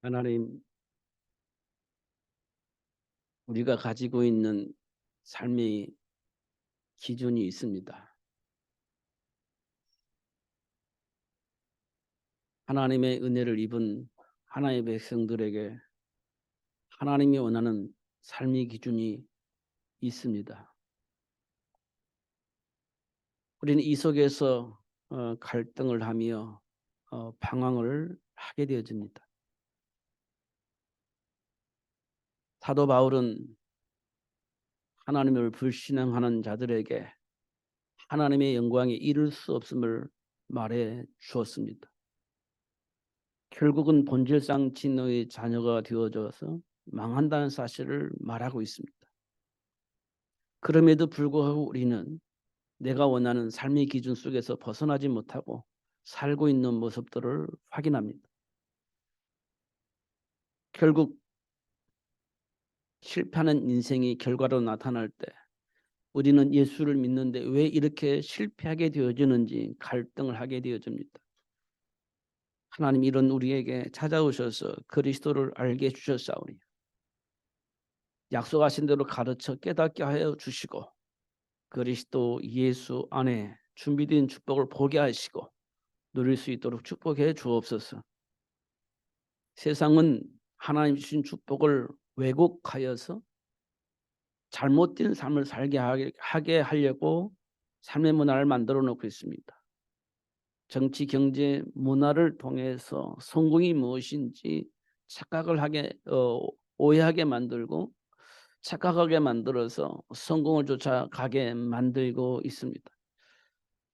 하나님, 우리가 가지고 있는 삶의 기준이 있습니다. 하나님의 은혜를 입은 하나님의 백성들에게 하나님이 원하는 삶의 기준이 있습니다. 우리는 이 속에서 갈등을 하며 방황을 하게 되어집니다. 사도 바울은 하나님을 불신앙하는 자들에게 하나님의 영광에 이를 수 없음을 말해 주었습니다. 결국은 본질상 진노의 자녀가 되어져서 망한다는 사실을 말하고 있습니다. 그럼에도 불구하고 우리는 내가 원하는 삶의 기준 속에서 벗어나지 못하고 살고 있는 모습들을 확인합니다. 결국 실패하는 인생이 결과로 나타날 때 우리는 예수를 믿는데 왜 이렇게 실패하게 되어지는지 갈등을 하게 되어집니다. 하나님 이런 우리에게 찾아오셔서 그리스도를 알게 해주셨사오니 약속하신 대로 가르쳐 깨닫게 하여 주시고 그리스도 예수 안에 준비된 축복을 보게 하시고 누릴 수 있도록 축복해 주옵소서. 세상은 하나님 주신 축복을 왜곡하여서 잘못된 삶을 살게 하게 하려고 삶의 문화를 만들어 놓고 있습니다. 정치, 경제, 문화를 통해서 성공이 무엇인지 착각을 오해하게 만들고 착각하게 만들어서 성공을 쫓아가게 만들고 있습니다.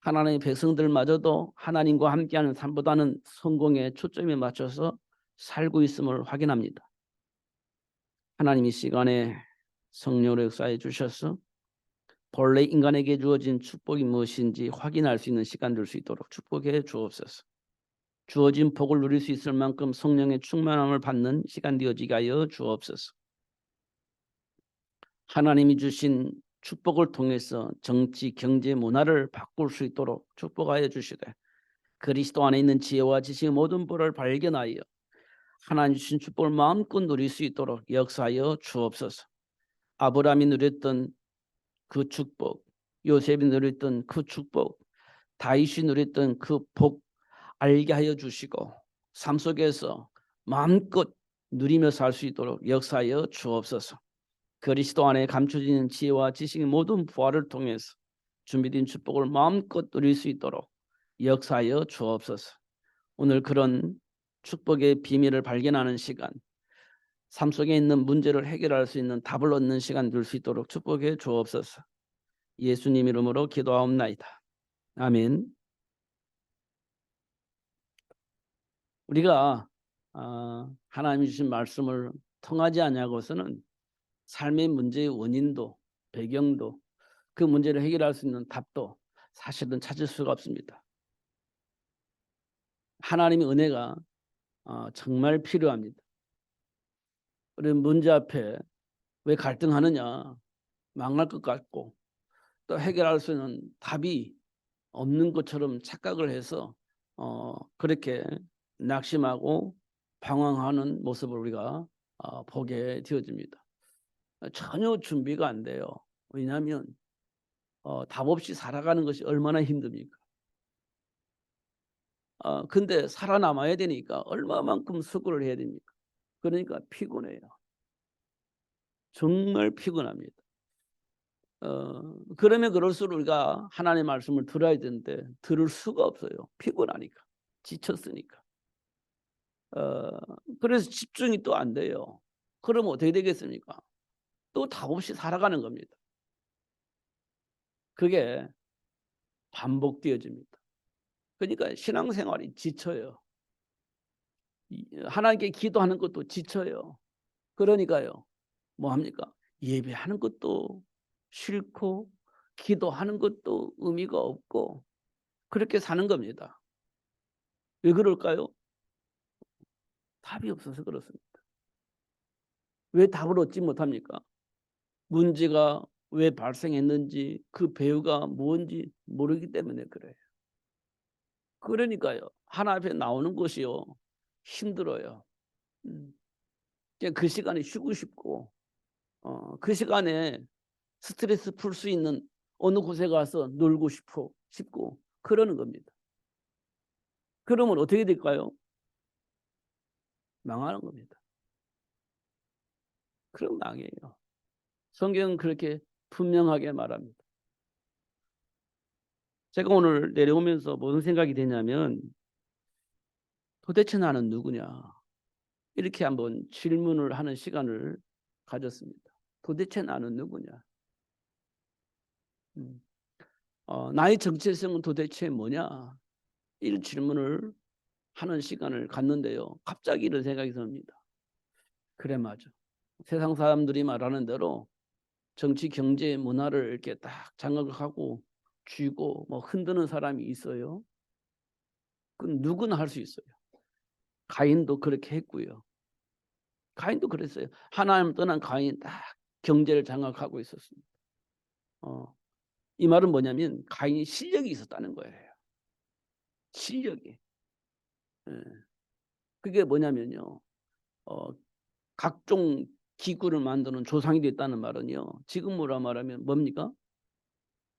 하나님의 백성들마저도 하나님과 함께하는 삶보다는 성공에 초점에 맞춰서 살고 있음을 확인합니다. 하나님 이 시간에 성령을 역사해 주셔서 본래 인간에게 주어진 축복이 무엇인지 확인할 수 있는 시간 될 수 있도록 축복해 주옵소서. 주어진 복을 누릴 수 있을 만큼 성령의 충만함을 받는 시간 되어지게 하여 주옵소서. 하나님이 주신 축복을 통해서 정치, 경제, 문화를 바꿀 수 있도록 축복하여 주시되 그리스도 안에 있는 지혜와 지식의 모든 불을 발견하여 하나님 주신 축복을 마음껏 누릴 수 있도록 역사하여 주옵소서. 아브라함이 누렸던 그 축복, 요셉이 누렸던 그 축복, 다윗이 누렸던 그 복 알게 하여 주시고 삶 속에서 마음껏 누리며 살 수 있도록 역사하여 주옵소서. 그리스도 안에 감춰지는 지혜와 지식의 모든 부활을 통해서 준비된 축복을 마음껏 누릴 수 있도록 역사하여 주옵소서. 오늘 그런 축복의 비밀을 발견하는 시간, 삶 속에 있는 문제를 해결할 수 있는 답을 얻는 시간 될 수 있도록 축복해 주옵소서. 예수님 이름으로 기도하옵나이다. 아멘. 우리가 하나님이 주신 말씀을 통하지 아니하고서는 삶의 문제의 원인도 배경도 그 문제를 해결할 수 있는 답도 사실은 찾을 수가 없습니다. 하나님의 은혜가 정말 필요합니다. 우리 문제 앞에 왜 갈등하느냐, 망할 것 같고 또 해결할 수 있는 답이 없는 것처럼 착각을 해서 그렇게 낙심하고 방황하는 모습을 우리가 보게 되어집니다. 전혀 준비가 안 돼요. 왜냐하면 답 없이 살아가는 것이 얼마나 힘듭니까? 근데 살아남아야 되니까 얼마만큼 수고를 해야 됩니까? 그러니까 피곤해요. 정말 피곤합니다. 그러면 그럴수록 우리가 하나님의 말씀을 들어야 되는데 들을 수가 없어요. 피곤하니까, 지쳤으니까. 그래서 집중이 또 안 돼요. 그러면 어떻게 되겠습니까? 또 답 없이 살아가는 겁니다. 그게 반복되어집니다. 그러니까 신앙생활이 지쳐요. 하나님께 기도하는 것도 지쳐요. 그러니까요. 뭐 합니까? 예배하는 것도 싫고 기도하는 것도 의미가 없고 그렇게 사는 겁니다. 왜 그럴까요? 답이 없어서 그렇습니다. 왜 답을 얻지 못합니까? 문제가 왜 발생했는지 그 배후가 뭔지 모르기 때문에 그래요. 그러니까요. 하나님 앞에 나오는 것이요. 힘들어요. 음. 그 시간에 쉬고 싶고 그 시간에 스트레스 풀 수 있는 어느 곳에 가서 놀고 싶고 그러는 겁니다. 그러면 어떻게 될까요? 망하는 겁니다. 그럼 망해요. 성경은 그렇게 분명하게 말합니다. 제가 오늘 내려오면서 무슨 생각이 되냐면 '도대체 나는 누구냐?' 이렇게 한번 질문을 하는 시간을 가졌습니다. '도대체 나는 누구냐?' 음. '나의 정체성은 도대체 뭐냐?' 이런 질문을 하는 시간을 갖는데요. 갑자기 이런 생각이 듭니다. '그래 맞아. 세상 사람들이 말하는 대로 정치, 경제, 문화를 이렇게 딱 장악을 하고 쥐고 뭐 흔드는 사람이 있어요. 그 누구나 할 수 있어요. 가인도 그렇게 했고요. 가인도 그랬어요. 하나님 떠난 가인 딱 경제를 장악하고 있었습니다. 어 이 말은 뭐냐면 가인이 실력이 있었다는 거예요. 실력이. 예. 그게 뭐냐면요. 어 각종 기구를 만드는 조상이 됐다는 말은요. 지금으로 말하면 뭡니까?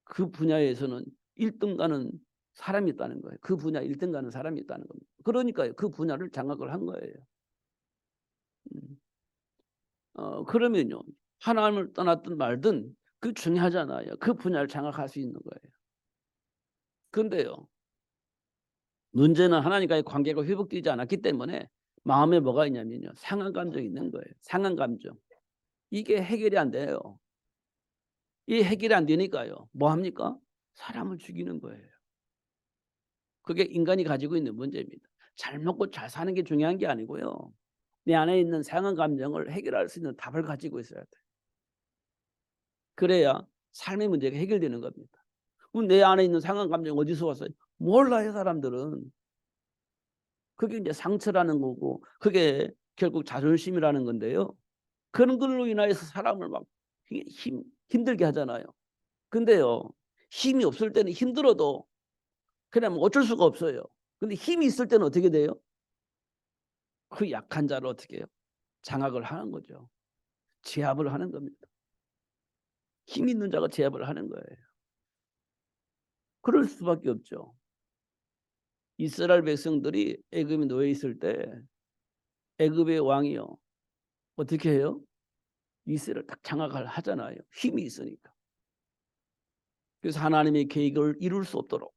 그 분야에서는 1등 가는 사람이 있다는 거예요. 그 분야 1등 가는 사람이 있다는 겁니다. 그러니까요. 그 분야를 장악을 한 거예요. 음. 그러면요. 하나님을 떠났든 말든 그 중요하잖아요. 그 분야를 장악할 수 있는 거예요. 근데요. 문제는 하나님과의 관계가 회복되지 않았기 때문에 마음에 뭐가 있냐면요. 상한 감정이 있는 거예요. 상한 감정. 이게 해결이 안 돼요. 이 해결이 안 되니까요. 뭐 합니까? 사람을 죽이는 거예요. 그게 인간이 가지고 있는 문제입니다. 잘 먹고 잘 사는 게 중요한 게 아니고요. 내 안에 있는 상한 감정을 해결할 수 있는 답을 가지고 있어야 돼요. 그래야 삶의 문제가 해결되는 겁니다. 그럼 내 안에 있는 상한 감정 어디서 왔어요? 몰라요 사람들은. 그게 인제 상처라는 거고 그게 결국 자존심이라는 건데요. 그런 걸로 인하여서 사람을 막 힘들게 하잖아요. 근데요. 힘이 없을 때는 힘들어도 그냥 뭐 어쩔 수가 없어요. 근데 힘이 있을 때는 어떻게 돼요? 그 약한 자를 어떻게 해요? 장악을 하는 거죠. 제압을 하는 겁니다. 힘 있는 자가 제압을 하는 거예요. 그럴 수밖에 없죠. 이스라엘 백성들이 애굽에 놓여 있을 때 애굽의 왕이요. 어떻게 해요? 이스라엘을 딱 장악을 하잖아요. 힘이 있으니까. 그래서 하나님의 계획을 이룰 수 없도록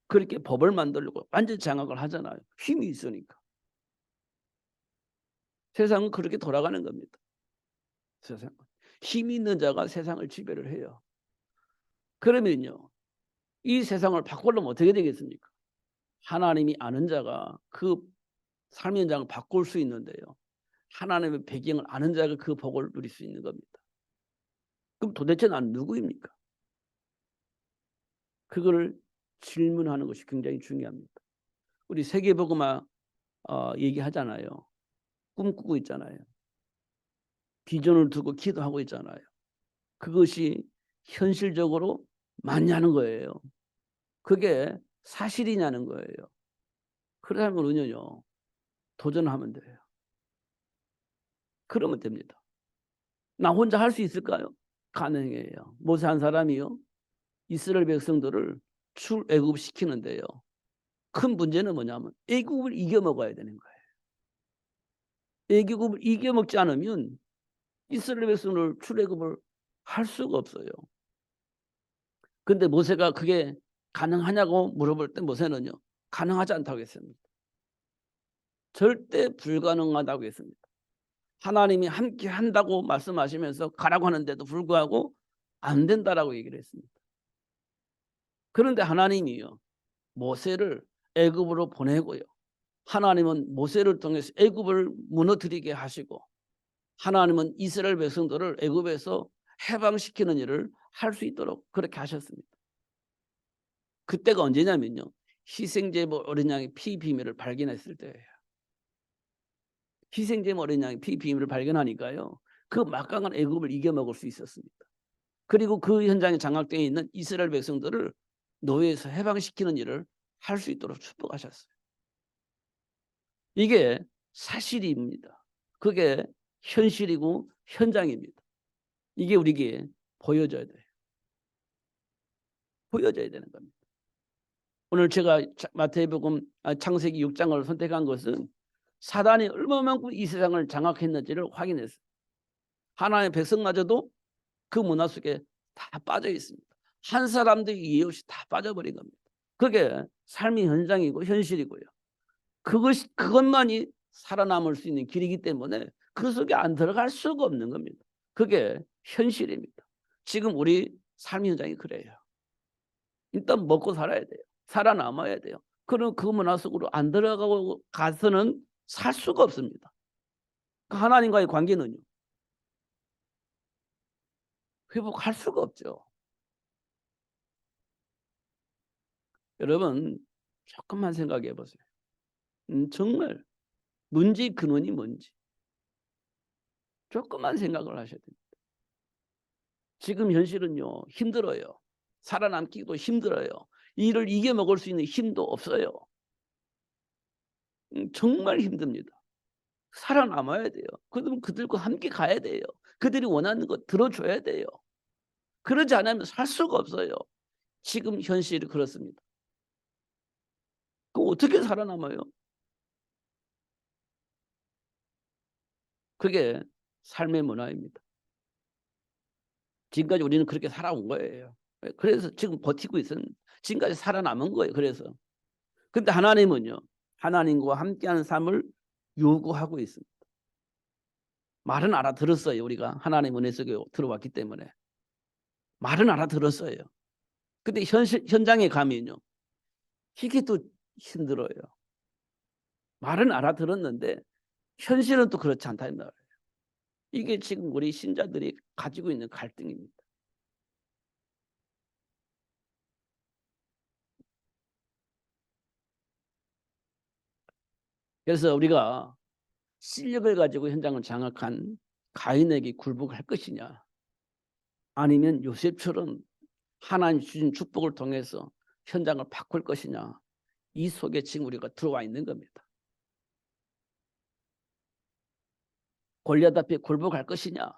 그렇게 법을 만들려고 완전히 장악을 하잖아요. 힘이 있으니까. 세상은 그렇게 돌아가는 겁니다. 세상은. 힘이 있는 자가 세상을 지배를 해요. 그러면요. 이 세상을 바꾸려면 어떻게 되겠습니까? 하나님이 아는 자가 그 삶의 현장을 바꿀 수 있는데요. 하나님의 배경을 아는 자가 그 복을 누릴 수 있는 겁니다. 그럼 도대체 나는 누구입니까? 그거를 질문하는 것이 굉장히 중요합니다. 우리 세계복음화 얘기하잖아요. 꿈꾸고 있잖아요. 비전을 두고 기도하고 있잖아요. 그것이 현실적으로 맞냐는 거예요. 그게 사실이냐는 거예요. 그러면은요. 도전하면 돼요. 그러면 됩니다. 나 혼자 할 수 있을까요? 가능해요. 모세 한 사람이요. 이스라엘 백성들을 출애굽시키는데요. 큰 문제는 뭐냐면 애굽을 이겨 먹어야 되는 거예요. 애굽을 이겨 먹지 않으면 이스라엘 백성을 출애굽을 할 수가 없어요. 근데 모세가 그게 가능하냐고 물어볼 때 모세는요. 가능하지 않다고 했습니다. 절대 불가능하다고 했습니다. 하나님이 함께 한다고 말씀하시면서 가라고 하는데도 불구하고 안 된다라고 얘기를 했습니다. 그런데 하나님이요. 모세를 애굽으로 보내고요. 하나님은 모세를 통해서 애굽을 무너뜨리게 하시고 하나님은 이스라엘 백성들을 애굽에서 해방시키는 일을 할 수 있도록 그렇게 하셨습니다. 그때가 언제냐면요. 희생제물 어린 양의 피 비밀을 발견했을 때예요. 희생제물 어린 양의 피 비밀을 발견하니까요. 그 막강한 애굽을 이겨먹을 수 있었습니다. 그리고 그 현장에 장악되어 있는 이스라엘 백성들을 노예에서 해방시키는 일을 할 수 있도록 축복하셨어요. 이게 사실입니다. 그게 현실이고 현장입니다. 이게 우리에게 보여져야 돼요. 보여져야 되는 겁니다. 오늘 제가 마태복음 창세기 6장을 선택한 것은 사단이 얼마만큼 이 세상을 장악했는지를 확인했어요. 하나님의 백성마저도 그 문화 속에 다 빠져 있습니다. 한 사람도 이해 없이 다 빠져버린 겁니다. 그게 삶의 현장이고 현실이고요. 그것만이 살아남을 수 있는 길이기 때문에 그 속에 안 들어갈 수가 없는 겁니다. 그게 현실입니다. 지금 우리 삶의 현장이 그래요. 일단 먹고 살아야 돼요. 살아남아야 돼요. 그럼 그 문화 속으로 안 들어가고 가서는 살 수가 없습니다. 하나님과의 관계는요, 회복할 수가 없죠. 여러분 조금만 생각해 보세요. 정말 문제의 근원이 뭔지 조금만 생각을 하셔야 됩니다. 지금 현실은요, 힘들어요. 살아남기도 힘들어요. 이를 이겨먹을 수 있는 힘도 없어요. 정말 힘듭니다. 살아남아야 돼요. 그러면 그들과 함께 가야 돼요. 그들이 원하는 거 들어줘야 돼요. 그러지 않으면 살 수가 없어요. 지금 현실이 그렇습니다. 그럼 어떻게 살아남아요? 그게 삶의 문화입니다. 지금까지 우리는 그렇게 살아온 거예요. 그래서 지금 버티고 있었는데 지금까지 살아남은 거예요. 그래서. 근데 하나님은요, 하나님과 함께하는 삶을 요구하고 있습니다. 말은 알아들었어요. 우리가 하나님 은혜 속에 들어왔기 때문에. 말은 알아들었어요. 근데 현장에 가면요, 이게 또 힘들어요. 말은 알아들었는데 현실은 또 그렇지 않다 이 말이에요. 이게 지금 우리 신자들이 가지고 있는 갈등입니다. 그래서 우리가 실력을 가지고 현장을 장악한 가인에게 굴복할 것이냐, 아니면 요셉처럼 하나님 주신 축복을 통해서 현장을 바꿀 것이냐, 이 속에 지금 우리가 들어와 있는 겁니다. 골리앗 앞에 굴복할 것이냐,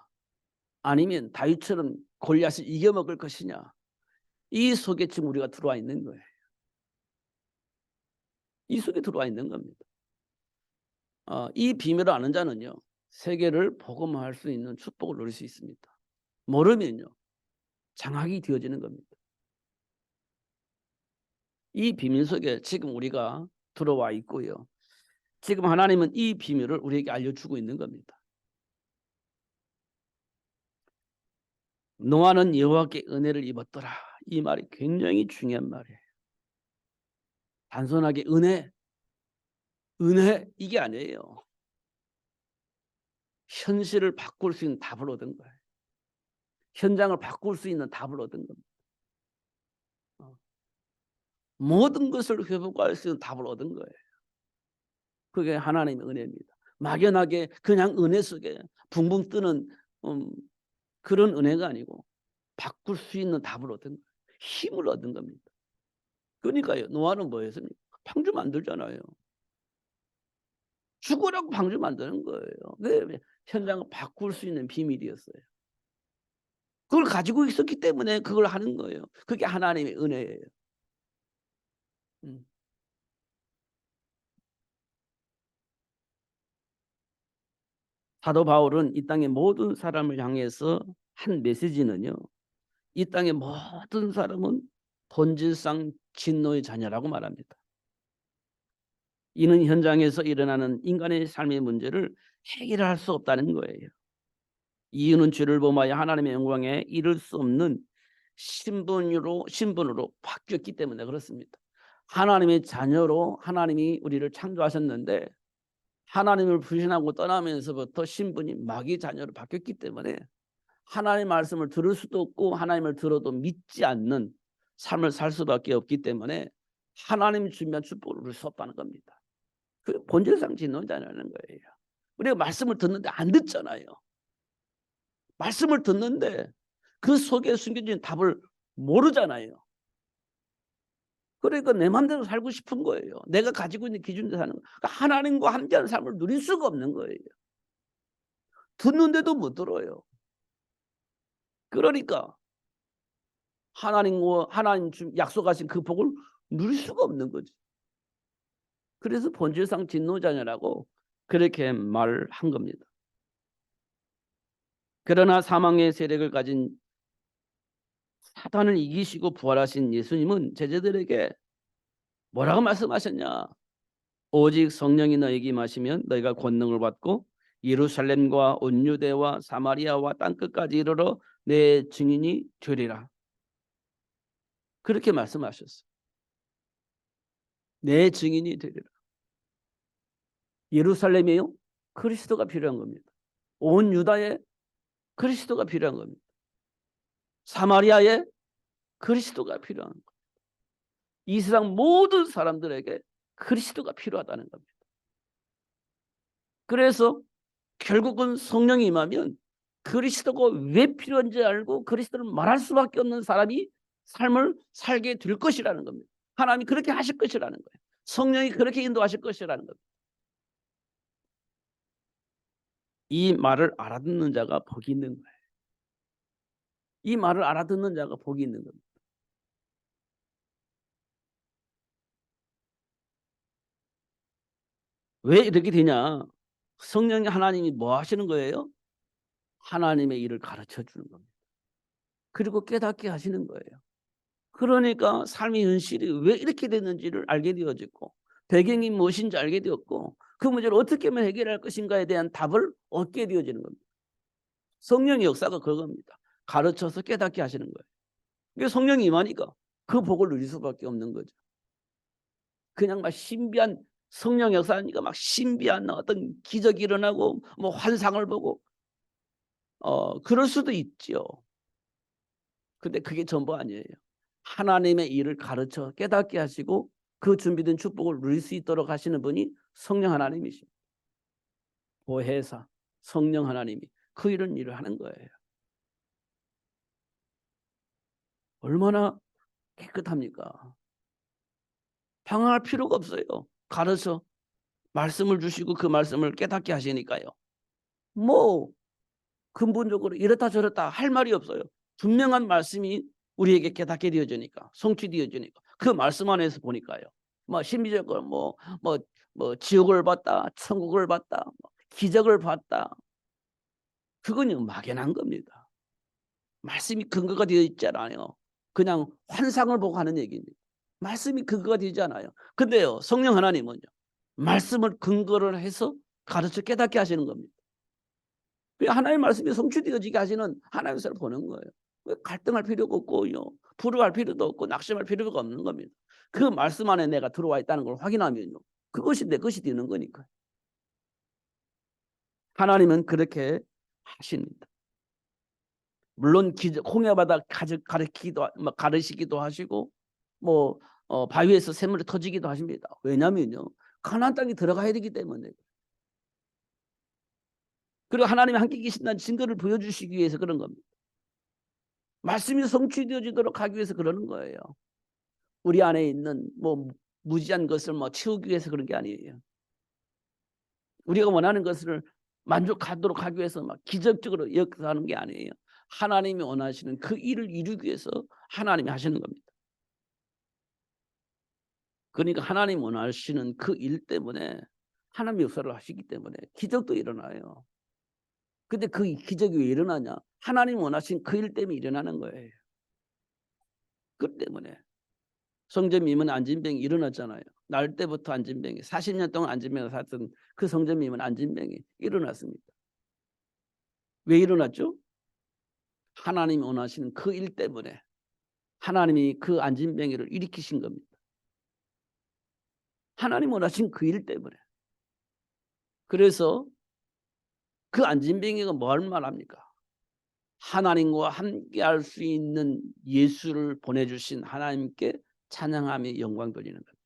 아니면 다윗처럼 골리앗을 이겨먹을 것이냐, 이 속에 지금 우리가 들어와 있는 거예요. 이 속에 들어와 있는 겁니다. 이 비밀을 아는 자는요, 세계를 복음화할 수 있는 축복을 누릴 수 있습니다. 모르면요, 장악이 되어지는 겁니다. 이 비밀 속에 지금 우리가 들어와 있고요. 지금 하나님은 이 비밀을 우리에게 알려주고 있는 겁니다. 노아는 여호와께 은혜를 입었더라. 이 말이 굉장히 중요한 말이에요. 단순하게 은혜 이게 아니에요. 현실을 바꿀 수 있는 답을 얻은 거예요. 현장을 바꿀 수 있는 답을 얻은 겁니다. 모든 것을 회복할 수 있는 답을 얻은 거예요. 그게 하나님의 은혜입니다. 막연하게 그냥 은혜 속에 붕붕 뜨는 그런 은혜가 아니고 바꿀 수 있는 답을 얻은 거예요. 힘을 얻은 겁니다. 그러니까요, 노아는 뭐 했습니까? 방주 만들잖아요. 죽으라고 방주 만드는 거예요. 왜? 현장을 바꿀 수 있는 비밀이었어요. 그걸 가지고 있었기 때문에 그걸 하는 거예요. 그게 하나님의 은혜예요. 사도 바울은 이 땅의 모든 사람을 향해서 한 메시지는요, 이 땅의 모든 사람은 본질상 진노의 자녀라고 말합니다. 이는 현장에서 일어나는 인간의 삶의 문제를 해결할 수 없다는 거예요. 이유는 죄를 범하여 하나님의 영광에 이를 수 없는 신분으로 바뀌었기 때문에 그렇습니다. 하나님의 자녀로 하나님이 우리를 창조하셨는데 하나님을 불신하고 떠나면서부터 신분이 마귀 자녀로 바뀌었기 때문에 하나님의 말씀을 들을 수도 없고 하나님을 들어도 믿지 않는 삶을 살 수밖에 없기 때문에 하나님이 준비한 축복을 누릴 수 없다는 겁니다. 그 본질상 진노자라는 거예요. 우리가 말씀을 듣는데 안 듣잖아요. 말씀을 듣는데 그 속에 숨겨진 답을 모르잖아요. 그러니까 내 마음대로 살고 싶은 거예요. 내가 가지고 있는 기준대로 사는 거예요. 그러니까 하나님과 함께하는 삶을 누릴 수가 없는 거예요. 듣는데도 못 들어요. 그러니까 하나님 약속하신 그 복을 누릴 수가 없는 거지. 그래서 본질상 진노자녀라고 그렇게 말을 한 겁니다. 그러나 사망의 세력을 가진 사탄을 이기시고 부활하신 예수님은 제자들에게 뭐라고 말씀하셨냐? 오직 성령이 너에게 임하시면 너희가 권능을 받고 예루살렘과 온 유대와 사마리아와 땅끝까지 이르러 내 증인이 되리라. 그렇게 말씀하셨어요. 내 증인이 되리라. 예루살렘에요? 그리스도가 필요한 겁니다. 온 유다에 그리스도가 필요한 겁니다. 사마리아에 그리스도가 필요한 겁니다. 이 세상 모든 사람들에게 그리스도가 필요하다는 겁니다. 그래서 결국은 성령이 임하면 그리스도가 왜 필요한지 알고 그리스도를 말할 수밖에 없는 사람이 삶을 살게 될 것이라는 겁니다. 하나님이 그렇게 하실 것이라는 거예요. 성령이 그렇게 인도하실 것이라는 겁니다. 이 말을 알아듣는 자가 복이 있는 거예요. 이 말을 알아듣는 자가 복이 있는 겁니다. 왜 이렇게 되냐? 성령이 하나님이 뭐 하시는 거예요? 하나님의 일을 가르쳐 주는 겁니다. 그리고 깨닫게 하시는 거예요. 그러니까 삶의 현실이 왜 이렇게 됐는지를 알게 되어지고 배경이 무엇인지 알게 되었고 그 문제를 어떻게 하면 해결할 것인가에 대한 답을 얻게 되어지는 겁니다. 성령의 역사가 그겁니다. 가르쳐서 깨닫게 하시는 거예요. 그러니까 성령이 임하니까 그 복을 누릴 수밖에 없는 거죠. 그냥 막 신비한 성령 역사니까 막 신비한 어떤 기적이 일어나고 뭐 환상을 보고 그럴 수도 있죠. 근데 그게 전부 아니에요. 하나님의 일을 가르쳐 깨닫게 하시고 그 준비된 축복을 누릴 수 있도록 하시는 분이 성령 하나님이십니다. 보혜사 성령 하나님이 그 일을 하는 거예요. 얼마나 깨끗합니까? 방황할 필요가 없어요. 가르쳐 말씀을 주시고 그 말씀을 깨닫게 하시니까요. 뭐 근본적으로 이렇다 저렇다 할 말이 없어요. 분명한 말씀이 우리에게 깨닫게 되어지니까 성취되어지니까 그 말씀 안에서 보니까요. 뭐 심리적으로 뭐 지옥을 봤다, 천국을 봤다, 뭐 기적을 봤다. 그건 막연한 겁니다. 말씀이 근거가 되어 있잖아요. 그냥 환상을 보고 하는 얘기입니다. 말씀이 근거가 되지 않아요. 근데요, 성령 하나님은요, 말씀을 근거를 해서 가르쳐 깨닫게 하시는 겁니다. 하나님의 말씀이 성취되어지게 하시는 하나님의 것을 보는 거예요. 갈등할 필요가 없고요. 불효할 필요도 없고 낙심할 필요가 없는 겁니다. 그 말씀 안에 내가 들어와 있다는 걸 확인하면요. 그것이 내 것이 되는 거니까요. 하나님은 그렇게 하십니다. 물론 홍해바다 가르시기도 하시고 바위에서 샘물이 터지기도 하십니다. 왜냐하면요. 가나안 땅에 들어가야 되기 때문에. 그리고 하나님이 함께 계신다는 증거를 보여주시기 위해서 그런 겁니다. 말씀이 성취되어지도록 하기 위해서 그러는 거예요. 우리 안에 있는 무지한 것을 채우기 위해서 그런 게 아니에요. 우리가 원하는 것을 만족하도록 하기 위해서 기적적으로 역사하는 게 아니에요. 하나님이 원하시는 그 일을 이루기 위해서 하나님이 하시는 겁니다. 그러니까 하나님 원하시는 그 일 때문에 하나님 역사를 하시기 때문에 기적도 일어나요. 근데 그 기적이 왜 일어나냐? 하나님 원하신 그 일 때문에 일어나는 거예요. 그 때문에 성전미문 안진병이 일어났잖아요. 날 때부터 안진병이 40년 동안 안진병을 살았던 그 성전미문 안진병이 일어났습니다. 왜 일어났죠? 하나님이 원하시는 그 일 때문에 하나님이 그 안진병이를 일으키신 겁니다. 하나님 원하신 그 일 때문에. 그래서 그 안진병이가 뭘 말합니까? 하나님과 함께 할 수 있는 예수를 보내주신 하나님께 찬양하며 영광 돌리는 겁니다.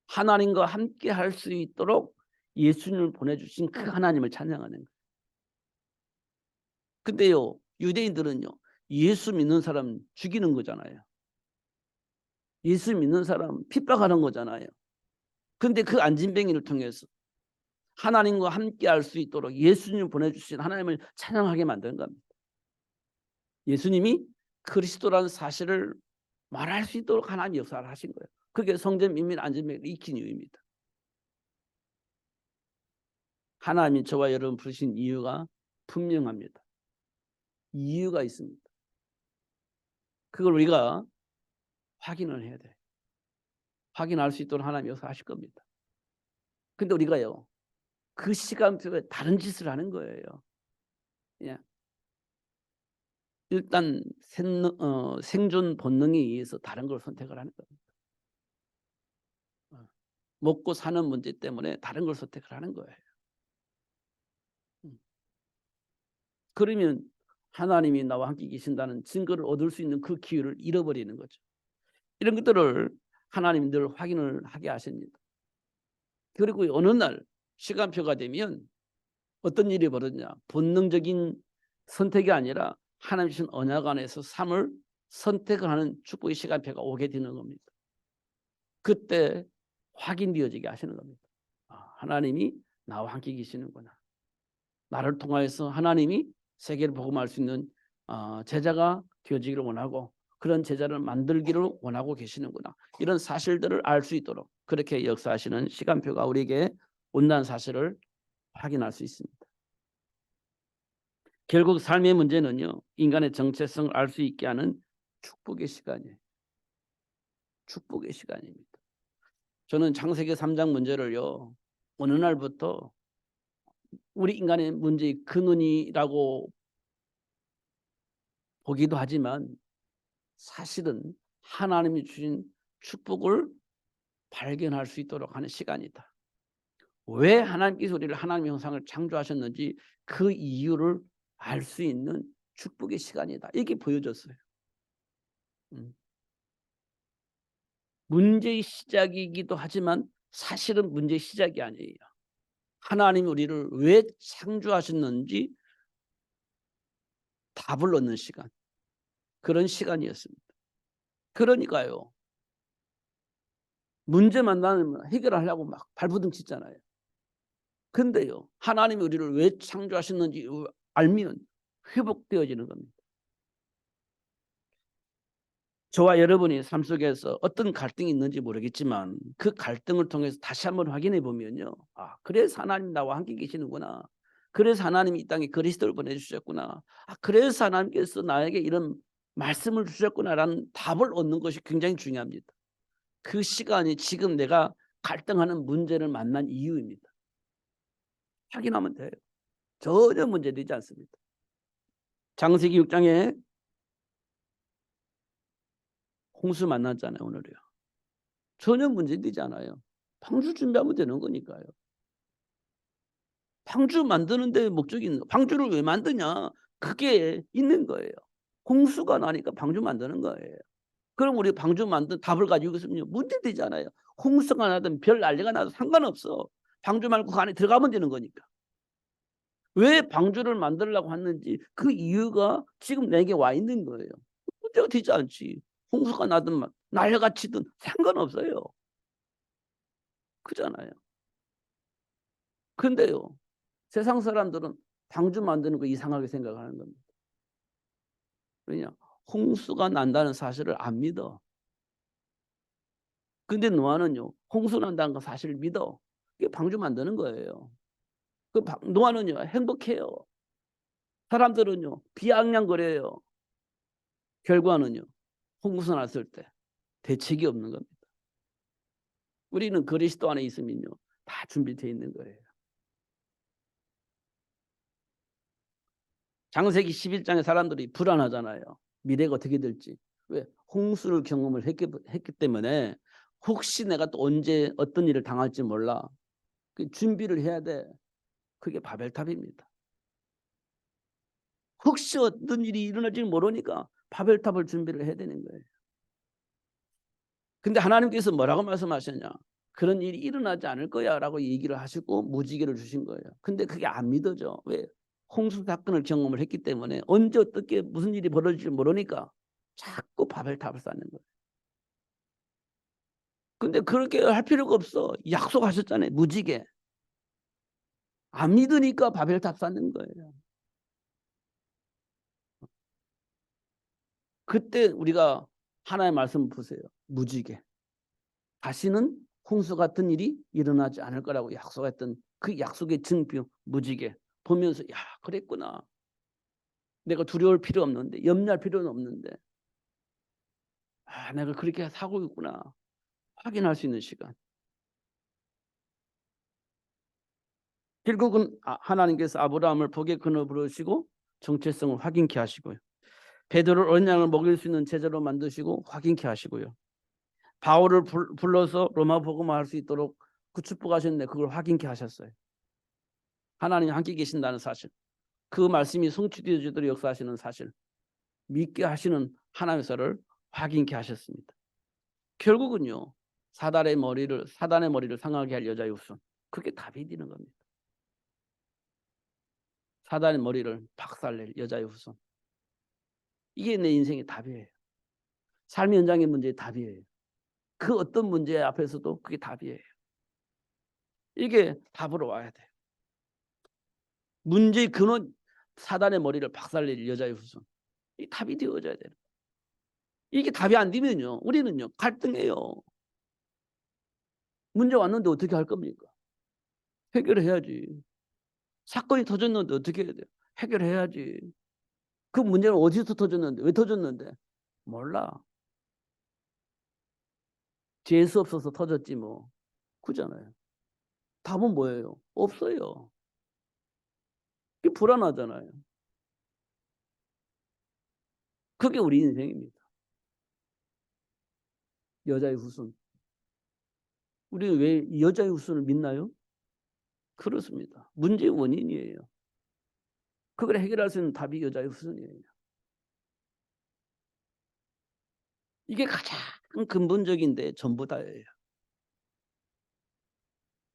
하나님과 함께 할 수 있도록 예수님을 보내주신 그 하나님을 찬양하는 거예요. 근데요, 유대인들은요, 예수 믿는 사람 죽이는 거잖아요. 예수 믿는 사람 핍박하는 거잖아요. 근데 그 안진뱅이를 통해서 하나님과 함께 할 수 있도록 예수님을 보내주신 하나님을 찬양하게 만드는 겁니다. 예수님이 그리스도라는 사실을 말할 수 있도록 하나님 역사를 하신 거예요. 그게 성전 민민 안전명을 익힌 이유입니다. 하나님이 저와 여러분 부르신 이유가 분명합니다. 이유가 있습니다. 그걸 우리가 확인을 해야 돼요. 확인할 수 있도록 하나님이 역사하실 겁니다. 근데 우리가요, 그 시간표에 다른 짓을 하는 거예요. 그냥 일단 생존 본능에 의해서 다른 걸 선택을 하는 겁니다. 먹고 사는 문제 때문에 다른 걸 선택을 하는 거예요. 그러면 하나님이 나와 함께 계신다는 증거를 얻을 수 있는 그 기회를 잃어버리는 거죠. 이런 것들을 하나님이 늘 확인을 하게 하십니다. 그리고 어느 날 시간표가 되면 어떤 일이 벌어지냐. 본능적인 선택이 아니라 하나님 주신 언약 안에서 삶을 선택을 하는 축복의 시간표가 오게 되는 겁니다. 그때 확인되어지게 하시는 겁니다. 하나님이 나와 함께 계시는구나. 나를 통하여서 하나님이 세계를 복음할 수 있는 제자가 되어지기를 원하고 그런 제자를 만들기를 원하고 계시는구나. 이런 사실들을 알 수 있도록 그렇게 역사하시는 시간표가 우리에게 온다는 사실을 확인할 수 있습니다. 결국 삶의 문제는요, 인간의 정체성을 알 수 있게 하는 축복의 시간이에요. 축복의 시간입니다. 저는 창세기 3장 문제를요, 어느 날부터 우리 인간의 문제의 근원이라고 보기도 하지만 사실은 하나님이 주신 축복을 발견할 수 있도록 하는 시간이다. 왜 하나님께서 우리를 하나님의 형상을 창조하셨는지 그 이유를 알 수 있는 축복의 시간이다. 이게 보여졌어요. 문제의 시작이기도 하지만 사실은 문제의 시작이 아니에요. 하나님이 우리를 왜 창조하셨는지 답을 얻는 시간. 그런 시간이었습니다. 그러니까요. 문제 만나면 해결하려고 막 발버둥 치잖아요. 근데요. 하나님이 우리를 왜 창조하셨는지 알면 회복되어지는 겁니다. 저와 여러분이 삶 속에서 어떤 갈등이 있는지 모르겠지만 그 갈등을 통해서 다시 한번 확인해 보면요. 그래서 하나님 나와 함께 계시는구나. 그래서 하나님이 이 땅에 그리스도를 보내주셨구나. 그래서 하나님께서 나에게 이런 말씀을 주셨구나라는 답을 얻는 것이 굉장히 중요합니다. 그 시간이 지금 내가 갈등하는 문제를 만난 이유입니다. 확인하면 돼요. 전혀 문제되지 않습니다. 창세기 6장에 홍수 만났잖아요. 오늘이요. 전혀 문제되지 않아요. 방주 준비하면 되는 거니까요. 방주 만드는 데 목적이 있는, 방주를 왜 만드냐? 그게 있는 거예요. 홍수가 나니까 방주 만드는 거예요. 그럼 우리 방주 만든 답을 가지고 있으면 문제되지 않아요. 홍수가 나든 별 난리가 나도 상관없어. 방주 말고 그 안에 들어가면 되는 거니까. 왜 방주를 만들려고 했는지 그 이유가 지금 내게 와 있는 거예요. 문제가 되지 않지. 홍수가 나든 난리가 치든 상관없어요. 그잖아요. 근데요. 세상 사람들은 방주 만드는 거 이상하게 생각하는 겁니다. 왜냐? 홍수가 난다는 사실을 안 믿어. 근데 노아는요. 홍수 난다는 거 사실을 믿어. 그게 방주 만드는 거예요. 노아는요. 행복해요. 사람들은요. 비아냥거려요. 결과는요. 홍수 났을 때 대책이 없는 겁니다. 우리는 그리스도 안에 있으면요. 다 준비되어 있는 거예요. 창세기 11장의 사람들이 불안하잖아요. 미래가 어떻게 될지. 왜? 홍수를 경험을 했기 때문에 혹시 내가 또 언제 어떤 일을 당할지 몰라. 그 준비를 해야 돼. 그게 바벨탑입니다. 혹시 어떤 일이 일어날지 모르니까 바벨탑을 준비를 해야 되는 거예요. 근데 하나님께서 뭐라고 말씀하셨냐? 그런 일이 일어나지 않을 거야 라고 얘기를 하시고 무지개를 주신 거예요. 근데 그게 안 믿어져. 왜? 홍수 사건을 경험을 했기 때문에 언제 어떻게 무슨 일이 벌어질지 모르니까 자꾸 바벨탑을 쌓는 거예요. 근데 그렇게 할 필요가 없어. 약속하셨잖아요. 무지개. 안 믿으니까 바벨탑 쌓는 거예요. 그때 우리가 하나님의 말씀 보세요. 무지개. 다시는 홍수 같은 일이 일어나지 않을 거라고 약속했던 그 약속의 증표 무지개 보면서 야 그랬구나. 내가 두려울 필요 없는데 염려할 필요는 없는데 아 내가 그렇게 사고 있구나. 확인할 수 있는 시간. 결국은 하나님께서 아브라함을 복의 근원으로 부르시고 정체성을 확인케 하시고요. 베드로를 어린 양을 먹일 수 있는 제자로 만드시고 확인케 하시고요. 바울을 불러서 로마 복음화할 수 있도록 그 축복하셨는데 그걸 확인케 하셨어요. 하나님이 함께 계신다는 사실. 그 말씀이 성취되어지도록 역사하시는 사실. 믿게 하시는 하나님께서를 확인케 하셨습니다. 결국은요. 사단의 머리를 상하게 할 여자의 후손. 그게 답이 되는 겁니다. 사단의 머리를 박살낼 여자의 후손. 이게 내 인생의 답이에요. 삶의 현장의 문제의 답이에요. 그 어떤 문제 앞에서도 그게 답이에요. 이게 답으로 와야 돼요. 문제의 근원 사단의 머리를 박살낼 여자의 후손. 이 답이 되어져야 돼요. 이게 답이 안 되면요. 우리는요. 갈등해요. 문제 왔는데 어떻게 할 겁니까? 해결해야지. 사건이 터졌는데 어떻게 해야 돼요? 해결해야지. 그 문제는 어디서 터졌는데 왜 터졌는데? 몰라. 재수 없어서 터졌지 뭐. 그잖아요. 답은 뭐예요? 없어요. 그게 불안하잖아요. 그게 우리 인생입니다. 여자의 후손. 우리는 왜 여자의 후손을 믿나요? 그렇습니다. 문제의 원인이에요. 그걸 해결할 수 있는 답이 여자의 후손이에요. 이게 가장 근본적인데 전부 다예요.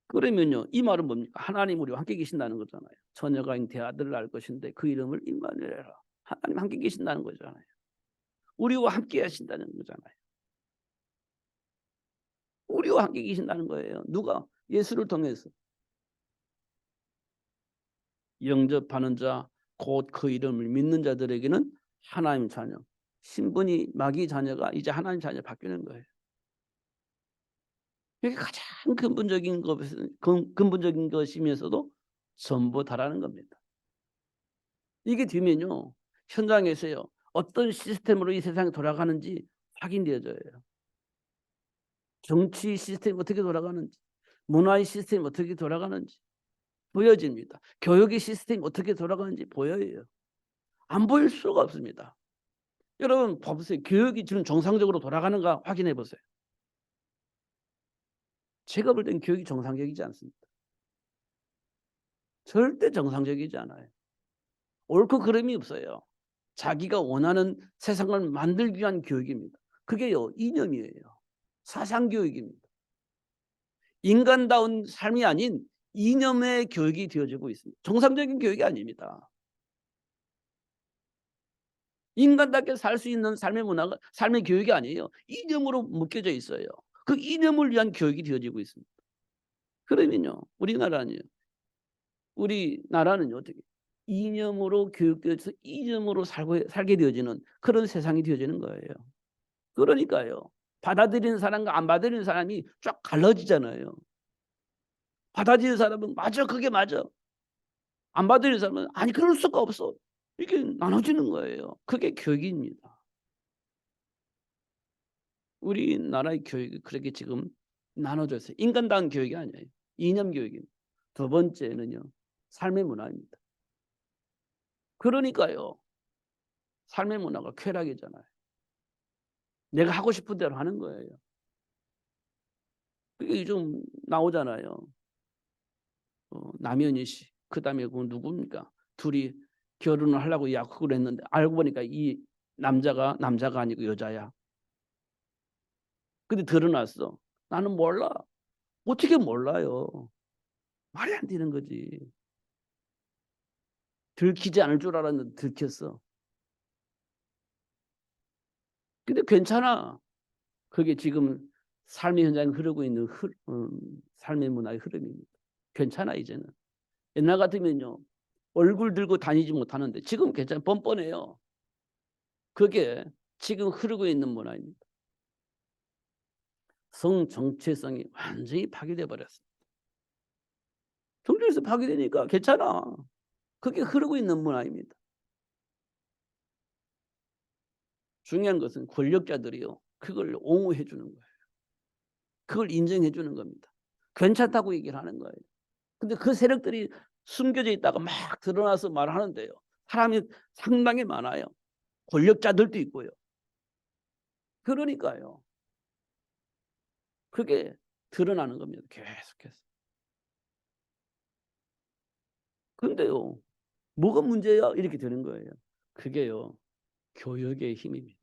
그러면요. 이 말은 뭡니까? 하나님 우리와 함께 계신다는 거잖아요. 처녀가 잉태 아들을 낳을 것인데 그 이름을 임마누엘이라. 하나님 함께 계신다는 거잖아요. 우리와 함께 하신다는 거잖아요. 우리와 함께 계신다는 거예요. 누가? 예수를 통해서. 영접하는 자, 곧 그 이름을 믿는 자들에게는 하나님 자녀. 신분이 마귀 자녀가 이제 하나님 자녀 바뀌는 거예요. 이게 가장 근본적인 것이면서도 전부 다라는 겁니다. 이게 되면요. 현장에서요. 어떤 시스템으로 이 세상이 돌아가는지 확인되어져요. 정치 시스템이 어떻게 돌아가는지, 문화의 시스템이 어떻게 돌아가는지 보여집니다. 교육의 시스템이 어떻게 돌아가는지 보여요. 안 보일 수가 없습니다. 여러분 봐보세요. 교육이 지금 정상적으로 돌아가는가 확인해 보세요. 제가 볼 땐 교육이 정상적이지 않습니다. 절대 정상적이지 않아요. 옳고 그름이 없어요. 자기가 원하는 세상을 만들기 위한 교육입니다. 그게요. 이념이에요. 사상교육입니다. 인간다운 삶이 아닌 이념의 교육이 되어지고 있습니다. 정상적인 교육이 아닙니다. 인간답게 살 수 있는 삶의 문화가 삶의 교육이 아니에요. 이념으로 묶여져 있어요. 그 이념을 위한 교육이 되어지고 있습니다. 그러면요. 우리나라는요. 어떻게 이념으로 교육되어서 이념으로 살게 되어지는 그런 세상이 되어지는 거예요. 그러니까요. 받아들이는 사람과 안 받아들이는 사람이 쫙 갈라지잖아요. 받아들이는 사람은 맞아 그게 맞아. 안 받아들이는 사람은 아니 그럴 수가 없어. 이렇게 나눠지는 거예요. 그게 교육입니다. 우리나라의 교육이 그렇게 지금 나눠져 있어요. 인간다운 교육이 아니에요. 이념 교육입니다. 두 번째는요. 삶의 문화입니다. 그러니까요. 삶의 문화가 쾌락이잖아요. 내가 하고 싶은 대로 하는 거예요. 그게 좀 나오잖아요. 남현희 씨. 그다음에 그 누굽니까? 둘이 결혼을 하려고 약속을 했는데 알고 보니까 이 남자가 아니고 여자야. 근데 드러났어. 나는 몰라. 어떻게 몰라요. 말이 안 되는 거지. 들키지 않을 줄 알았는데 들켰어. 근데 괜찮아. 그게 지금 삶의 현장에 흐르고 있는 삶의 문화의 흐름입니다. 괜찮아 이제는. 옛날 같으면요 얼굴 들고 다니지 못하는데 지금 괜찮아요. 뻔뻔해요. 그게 지금 흐르고 있는 문화입니다. 성 정체성이 완전히 파괴돼 버렸습니다. 정체에서 파괴되니까 괜찮아. 그게 흐르고 있는 문화입니다. 중요한 것은 권력자들이요 그걸 옹호해 주는 거예요. 그걸 인정해 주는 겁니다. 괜찮다고 얘기를 하는 거예요. 근데 그 세력들이 숨겨져 있다가 막 드러나서 말하는데요. 사람이 상당히 많아요. 권력자들도 있고요. 그러니까요. 그게 드러나는 겁니다. 계속해서. 근데요. 뭐가 문제야? 이렇게 되는 거예요. 그게요. 교육의 힘입니다.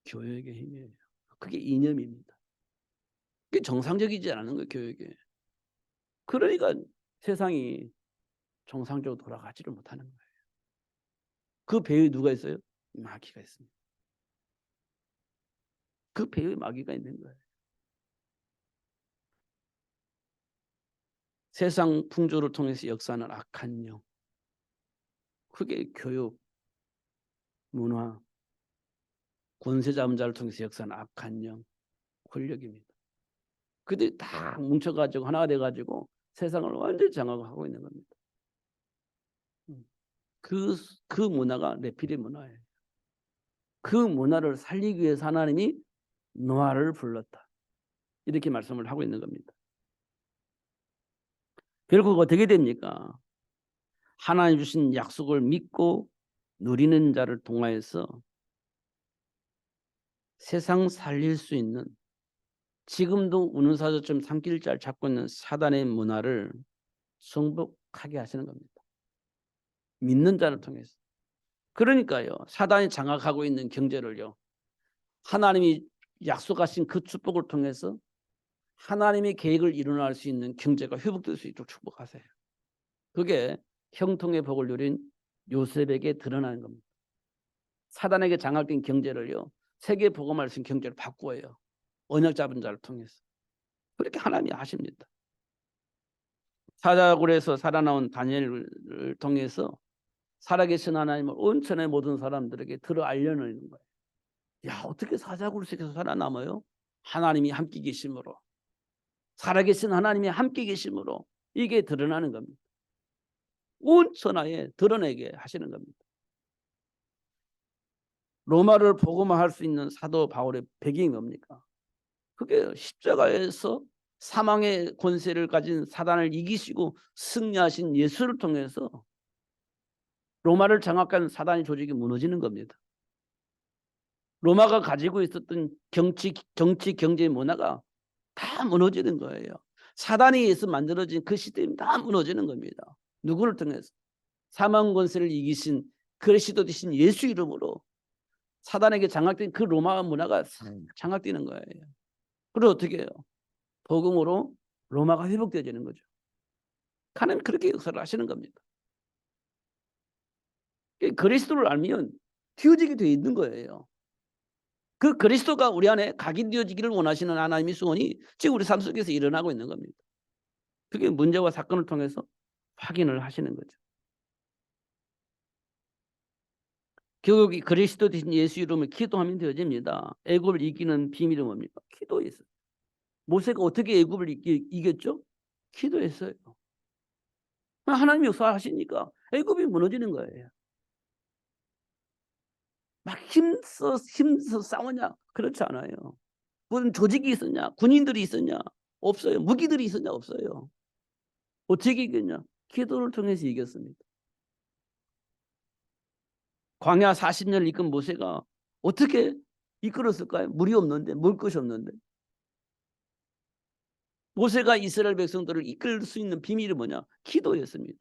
교육의 힘이에요. 그게 이념입니다. 그게 정상적이지 않은 거예요, 교육이. 그러니까 세상이 정상적으로 돌아가지를 못하는 거예요. 그 배에 누가 있어요? 마귀가 있습니다. 그 배에 마귀가 있는 거예요. 세상 풍조를 통해서 역사하는 악한 영. 그게 교육, 문화, 권세 잡은 자를 통해서 역사하는 악한 영, 권력입니다. 그들이 다 뭉쳐가지고 하나가 돼가지고 세상을 완전히 장악하고 있는 겁니다. 그 문화가 네피리 문화예요. 그 문화를 살리기 위해서 하나님이 노아를 불렀다. 이렇게 말씀을 하고 있는 겁니다. 결국 어떻게 됩니까? 하나님 주신 약속을 믿고 누리는 자를 통하여서 세상 살릴 수 있는 지금도 운운사조처럼 산길자를 잡고 있는 사단의 문화를 정복하게 하시는 겁니다. 믿는 자를 통해서. 그러니까요. 사단이 장악하고 있는 경제를요. 하나님이 약속하신 그 축복을 통해서 하나님의 계획을 이루어낼 수 있는 경제가 회복될 수 있도록 축복하세요. 그게 형통의 복을 누린 요셉에게 드러나는 겁니다. 사단에게 장악된 경제를요. 세계 복음할 수 있는 경제로 바꾸어요. 언약 잡은 자를 통해서. 그렇게 하나님이 하십니다. 사자굴에서 살아나온 다니엘을 통해서 살아계신 하나님을 온 천의 모든 사람들에게 들어 알려놓는 거예요. 야, 어떻게 사자굴 속에서 살아남아요? 하나님이 함께 계심으로. 살아계신 하나님이 함께 계심으로 이게 드러나는 겁니다. 온 천하에 드러내게 하시는 겁니다. 로마를 복음화할 수 있는 사도 바울의 배경이 뭡니까? 그게 십자가에서 사망의 권세를 가진 사단을 이기시고 승리하신 예수를 통해서 로마를 장악한 사단의 조직이 무너지는 겁니다. 로마가 가지고 있었던 정치, 경제 문화가 다 무너지는 거예요. 사단에 의해서 만들어진 그 시스템이 다 무너지는 겁니다. 누구를 통해서? 사망 권세를 이기신 그리스도 되신 예수 이름으로 사단에게 장악된 그 로마 문화가 장악되는 거예요. 그리고 어떻게 해요? 복음으로 로마가 회복되어지는 거죠. 하나님 그렇게 역사를 하시는 겁니다. 그리스도를 알면 튀어지게 되어 있는 거예요. 그 그리스도가 우리 안에 각인되어지기를 원하시는 하나님의 소원이 지금 우리 삶 속에서 일어나고 있는 겁니다. 그게 문제와 사건을 통해서 확인을 하시는 거죠. 결국 그리스도 대신 예수 이름을 기도하면 되어집니다. 애굽을 이기는 비밀은 뭡니까? 기도했어요. 모세가 어떻게 애굽을 이겼죠? 기도했어요. 하나님이 역사하시니까 애굽이 무너지는 거예요. 막 힘써 싸우냐? 그렇지 않아요. 무슨 조직이 있었냐? 군인들이 있었냐? 없어요. 무기들이 있었냐? 없어요. 어떻게 이겼냐? 기도를 통해서 이겼습니다. 광야 40년을 이끈 모세가 어떻게 이끌었을까요? 물이 없는데, 먹을 것이 없는데. 모세가 이스라엘 백성들을 이끌 수 있는 비밀이 뭐냐? 기도였습니다.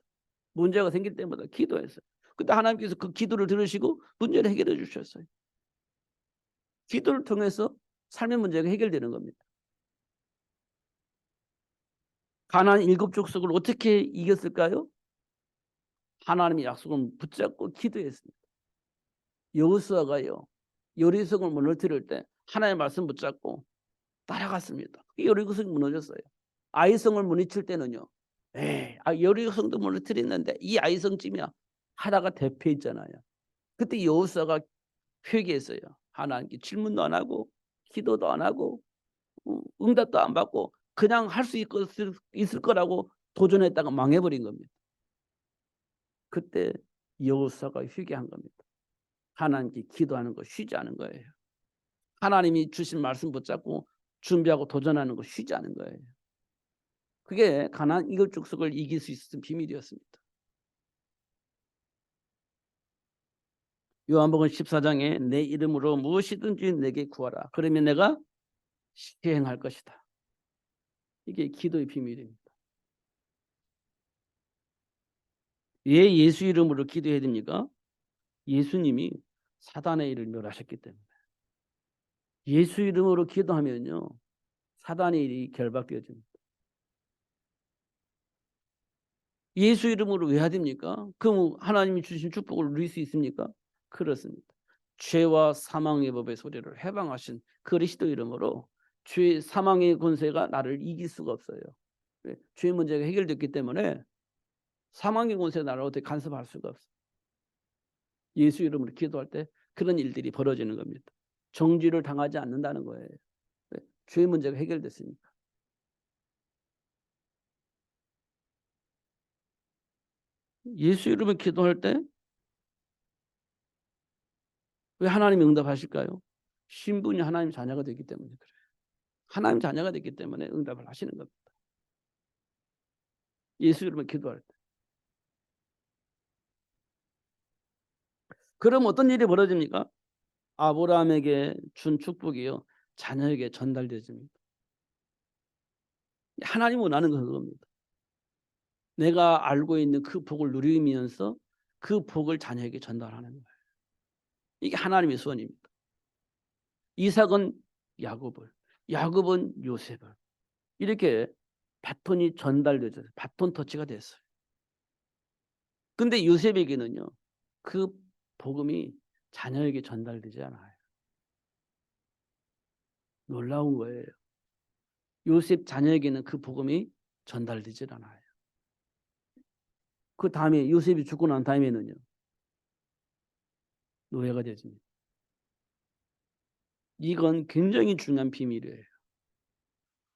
문제가 생길 때마다 기도했어요. 근데 하나님께서 그 기도를 들으시고 문제를 해결해 주셨어요. 기도를 통해서 삶의 문제가 해결되는 겁니다. 가나안 7 족속을 어떻게 이겼을까요? 하나님의 약속을 붙잡고 기도했습니다. 여호수아가요. 여리고성을 무너뜨릴 때 하나님의 말씀 붙잡고 따라갔습니다. 여리고성이 무너졌어요. 아이성을 무너뜨릴 때는요. 에이, 여리고 성도 무너뜨렸는데 이 아이성쯤이야 하다가 대패했잖아요. 그때 여호수아가 회개했어요. 하나님께 질문도 안 하고 기도도 안 하고 응답도 안 받고 그냥 할 수 있을 거라고 도전했다가 망해버린 겁니다. 그때 여호수아가 회개한 겁니다. 하나님께 기도하는 거 쉬지 않은 거예요. 하나님이 주신 말씀 붙잡고 준비하고 도전하는 거 쉬지 않은 거예요. 그게 가나안 이국 족속을 이길 수 있었던 비밀이었습니다. 요한복음 14장에 내 이름으로 무엇이든지 내게 구하라. 그러면 내가 시행할 것이다. 이게 기도의 비밀입니다. 왜 예수 이름으로 기도해야 됩니까? 예수님이 사단의 일을 멸하셨기 때문에. 예수 이름으로 기도하면요. 사단의 일이 결박되어집니다. 예수 이름으로 왜 해야 됩니까? 그럼 하나님이 주신 축복을 누릴 수 있습니까? 그렇습니다. 죄와 사망의 법의 소리를 해방하신 그리스도 이름으로 죄 사망의 권세가 나를 이길 수가 없어요. 죄 문제가 해결됐기 때문에 사망의 권세가 나를 어떻게 간섭할 수가 없어요. 예수 이름으로 기도할 때 그런 일들이 벌어지는 겁니다. 정죄를 당하지 않는다는 거예요. 죄 문제가 해결됐으니까. 예수 이름으로 기도할 때 왜 하나님이 응답하실까요? 신분이 하나님 자녀가 되기 때문에 그래요. 하나님 자녀가 됐기 때문에 응답을 하시는 겁니다. 예수 이름으로 기도할 때. 그럼 어떤 일이 벌어집니까? 아브라함에게 준 축복이요. 자녀에게 전달되집니다. 하나님 원하는 건 그겁니다. 내가 알고 있는 그 복을 누리면서 그 복을 자녀에게 전달하는 거예요. 이게 하나님의 소원입니다. 이삭은 야곱을, 야곱은 요셉을 이렇게 바톤이 전달되죠. 바톤 터치가 됐어요. 근데 요셉에게는요. 그 복음이 자녀에게 전달되지 않아요. 놀라운 거예요. 요셉 자녀에게는 그 복음이 전달되질 않아요. 그 다음에 요셉이 죽고 난 다음에는요. 노예가 되집니다. 이건 굉장히 중요한 비밀이에요.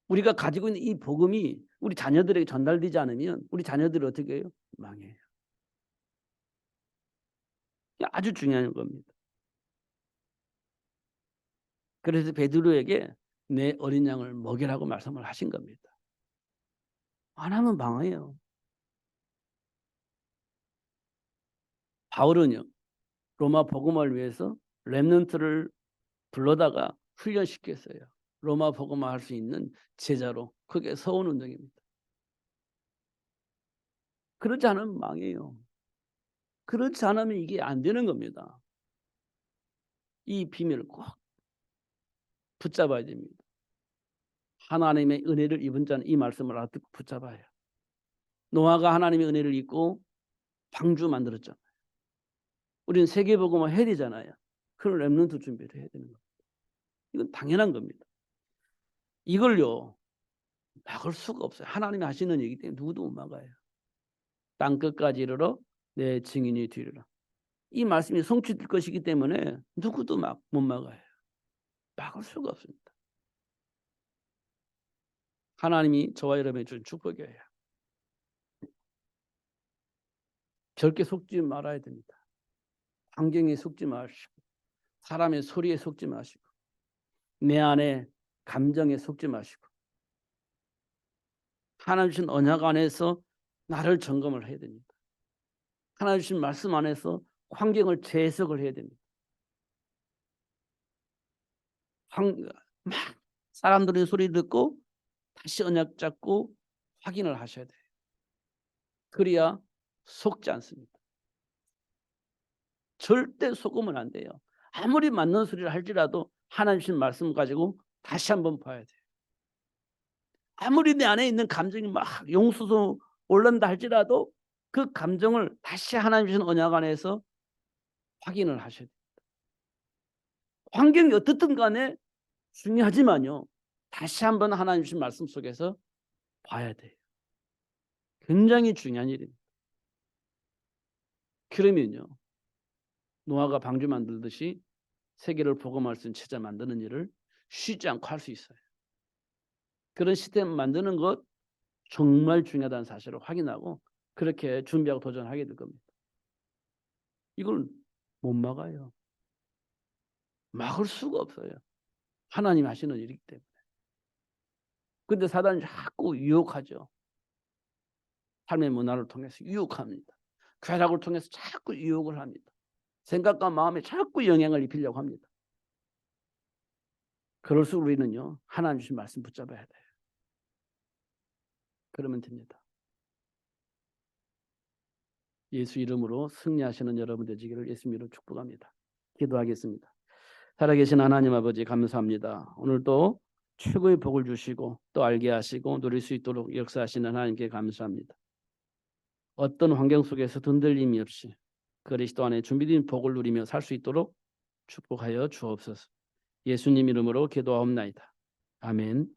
우리가 가지고 있는 이 복음이 우리 자녀들에게 전달되지 않으면 우리 자녀들이 어떻게 해요? 망해요. 아주 중요한 겁니다. 그래서 베드로에게 내 어린 양을 먹이라고 말씀을 하신 겁니다. 안 하면 망해요. 바울은요. 로마 복음화를 위해서 렘넌트를 불러다가 훈련시켰어요. 로마 복음화 할 수 있는 제자로. 그게 서원운동입니다. 그렇지 않으면 망해요. 그렇지 않으면 이게 안 되는 겁니다. 이 비밀을 꼭 붙잡아야 됩니다. 하나님의 은혜를 입은 자는 이 말씀을 알아듣고 붙잡아야 해요. 노아가 하나님의 은혜를 입고 방주 만들었잖아요. 우리는 세계복음화 해야 되잖아요. 그런 렘넌트 준비를 해야 되는 겁니다. 이건 당연한 겁니다. 이걸요 막을 수가 없어요. 하나님이 하시는 얘기 때문에 누구도 못 막아요. 땅끝까지 이르러 내 증인이 되리라. 이 말씀이 성취될 것이기 때문에 누구도 못 막아요. 막을 수가 없습니다. 하나님이 저와 여러분에게 준 축복이에요. 절대 속지 말아야 됩니다. 환경에 속지 마시고 사람의 소리에 속지 마시고 내 안에 감정에 속지 마시고 하나님 주신 언약 안에서 나를 점검을 해야 됩니다. 하나님 주신 말씀 안에서 환경을 재해석을 해야 됩니다. 막 사람들의 소리 듣고 다시 언약 잡고 확인을 하셔야 돼요. 그래야 속지 않습니다. 절대 속으면 안 돼요. 아무리 맞는 소리를 할지라도 하나님 주신 말씀 가지고 다시 한번 봐야 돼요. 아무리 내 안에 있는 감정이 막 용수소 올른다 할지라도 그 감정을 다시 하나님 주신 언약 안에서 확인을 하셔야 돼요. 환경이 어떻든 간에 중요하지만요. 다시 한번 하나님 주신 말씀 속에서 봐야 돼요. 굉장히 중요한 일입니다. 그러면요, 노아가 방주 만들듯이 세계를 복음할 수 있는 체제 만드는 일을 쉬지 않고 할 수 있어요. 그런 시스템 만드는 것 정말 중요하다는 사실을 확인하고 그렇게 준비하고 도전하게 될 겁니다. 이걸 못 막아요. 막을 수가 없어요. 하나님이 하시는 일이기 때문에. 근데 사단이 자꾸 유혹하죠. 삶의 문화를 통해서 유혹합니다. 쾌락을 통해서 자꾸 유혹을 합니다. 생각과 마음에 자꾸 영향을 입히려고 합니다. 그럴수록 우리는요, 하나님 주신 말씀 붙잡아야 돼요. 그러면 됩니다. 예수 이름으로 승리하시는 여러분 되시기를 예수 이름으로 축복합니다. 기도하겠습니다. 살아계신 하나님 아버지 감사합니다. 오늘도 최고의 복을 주시고 또 알게 하시고 누릴 수 있도록 역사하시는 하나님께 감사합니다. 어떤 환경 속에서도 흔들림이 없이 그리스도 안에 준비된 복을 누리며 살 수 있도록 축복하여 주옵소서. 예수님 이름으로 기도하옵나이다. 아멘.